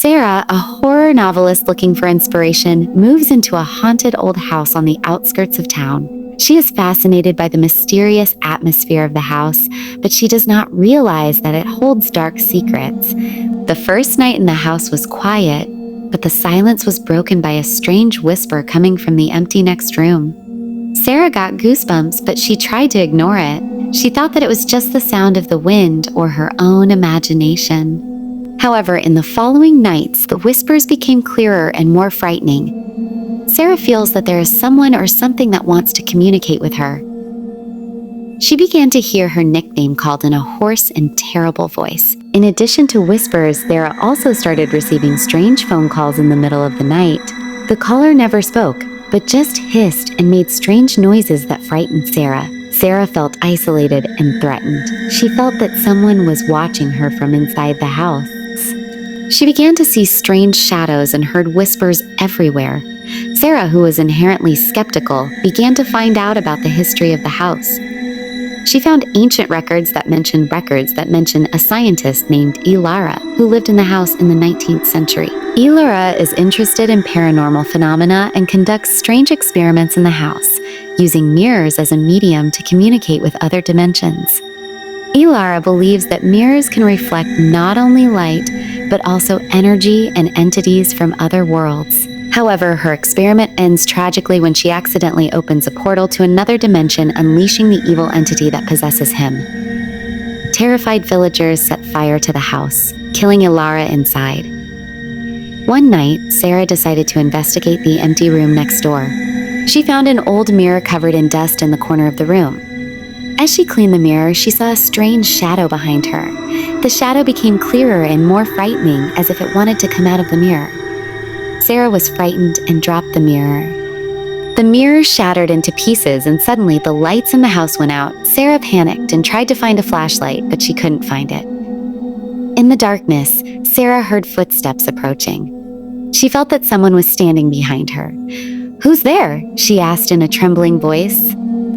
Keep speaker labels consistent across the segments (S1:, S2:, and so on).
S1: Sarah, a horror novelist looking for inspiration, moves into a haunted old house on the outskirts of town. She is fascinated by the mysterious atmosphere of the house, but she does not realize that it holds dark secrets. The first night in the house was quiet, but the silence was broken by a strange whisper coming from the empty next room. Sarah got goosebumps, but she tried to ignore it. She thought that it was just the sound of the wind or her own imagination. However, in the following nights, the whispers became clearer and more frightening. Sarah feels that there is someone or something that wants to communicate with her. She began to hear her nickname called in a hoarse and terrible voice. In addition to whispers, Sarah also started receiving strange phone calls in the middle of the night. The caller never spoke, but just hissed and made strange noises that frightened Sarah. Sarah felt isolated and threatened. She felt that someone was watching her from inside the house. She began to see strange shadows and heard whispers everywhere. Sarah, who was inherently skeptical, began to find out about the history of the house. She found ancient records that mentioned a scientist named Elara, who lived in the house in the 19th century. Elara is interested in paranormal phenomena and conducts strange experiments in the house, using mirrors as a medium to communicate with other dimensions. Elara believes that mirrors can reflect not only light, but also energy and entities from other worlds. However, her experiment ends tragically when she accidentally opens a portal to another dimension, unleashing the evil entity that possesses him. Terrified villagers set fire to the house, killing Elara inside. One night, Sarah decided to investigate the empty room next door. She found an old mirror covered in dust in the corner of the room. As she cleaned the mirror, she saw a strange shadow behind her. The shadow became clearer and more frightening, as if it wanted to come out of the mirror. Sarah was frightened and dropped the mirror. The mirror shattered into pieces, and suddenly the lights in the house went out. Sarah panicked and tried to find a flashlight, but she couldn't find it. In the darkness, Sarah heard footsteps approaching. She felt that someone was standing behind her. "Who's there?" she asked in a trembling voice.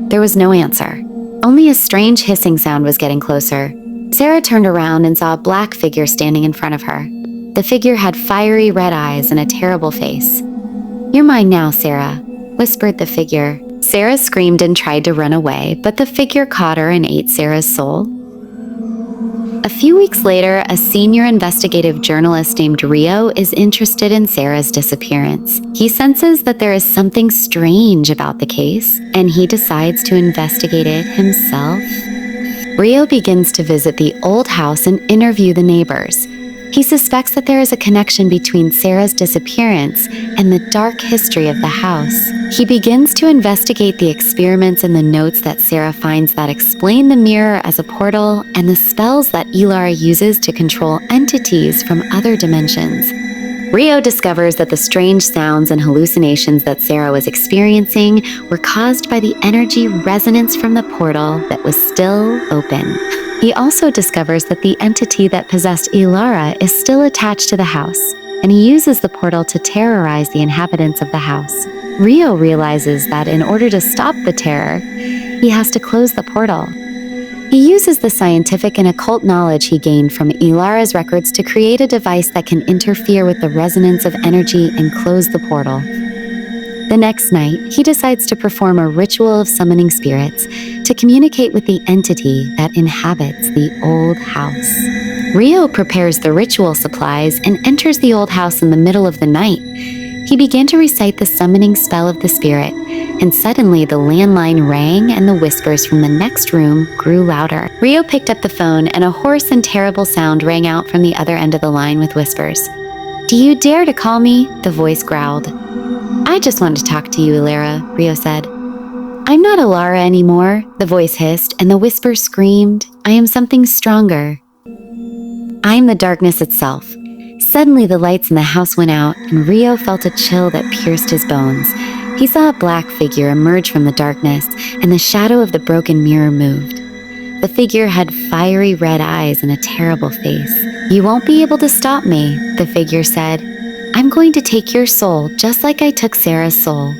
S1: There was no answer. Only a strange hissing sound was getting closer. Sarah turned around and saw a black figure standing in front of her. The figure had fiery red eyes and a terrible face. "You're mine now, Sarah," whispered the figure. Sarah screamed and tried to run away, but the figure caught her and ate Sarah's soul. A few weeks later, a senior investigative journalist named Rio is interested in Sarah's disappearance. He senses that there is something strange about the case, and he decides to investigate it himself. Rio begins to visit the old house and interview the neighbors. He suspects that there is a connection between Sarah's disappearance and the dark history of the house. He begins to investigate the experiments and the notes that Sarah finds that explain the mirror as a portal and the spells that Elara uses to control entities from other dimensions. Rio discovers that the strange sounds and hallucinations that Sarah was experiencing were caused by the energy resonance from the portal that was still open. He also discovers that the entity that possessed Elara is still attached to the house, and he uses the portal to terrorize the inhabitants of the house. Rio realizes that in order to stop the terror, he has to close the portal. He uses the scientific and occult knowledge he gained from Elara's records to create a device that can interfere with the resonance of energy and close the portal. The next night, he decides to perform a ritual of summoning spirits to communicate with the entity that inhabits the old house. Rio prepares the ritual supplies and enters the old house in the middle of the night. He began to recite the summoning spell of the spirit, and suddenly the landline rang and the whispers from the next room grew louder. Rio picked up the phone and a hoarse and terrible sound rang out from the other end of the line with whispers. "Do you dare to call me?" the voice growled. "I just want to talk to you, Elara," Rio said. "I'm not Elara anymore," the voice hissed, and the whisper screamed, "I am something stronger. I am the darkness itself." Suddenly the lights in the house went out, and Rio felt a chill that pierced his bones. He saw a black figure emerge from the darkness, and the shadow of the broken mirror moved. The figure had fiery red eyes and a terrible face. "You won't be able to stop me," the figure said. "I'm going to take your soul just like I took Sarah's soul."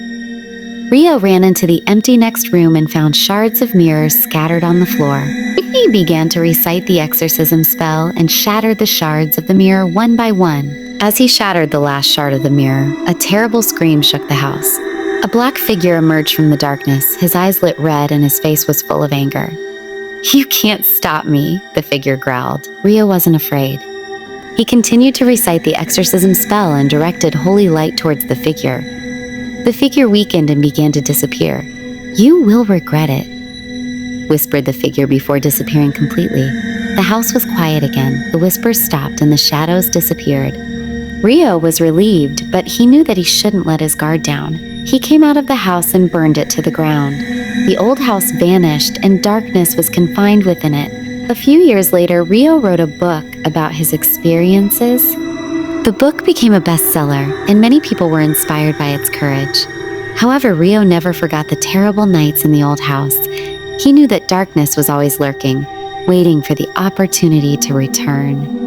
S1: Rio ran into the empty next room and found shards of mirrors scattered on the floor. He began to recite the exorcism spell and shattered the shards of the mirror one by one. As he shattered the last shard of the mirror, a terrible scream shook the house. A black figure emerged from the darkness, his eyes lit red and his face was full of anger. "You can't stop me," the figure growled. Rio wasn't afraid. He continued to recite the exorcism spell and directed holy light towards the figure. The figure weakened and began to disappear. "You will regret it," whispered the figure before disappearing completely. The house was quiet again, the whispers stopped and the shadows disappeared. Rio was relieved, but he knew that he shouldn't let his guard down. He came out of the house and burned it to the ground. The old house vanished and darkness was confined within it. A few years later, Rio wrote a book about his experiences. The book became a bestseller, and many people were inspired by its courage. However, Rio never forgot the terrible nights in the old house. He knew that darkness was always lurking, waiting for the opportunity to return.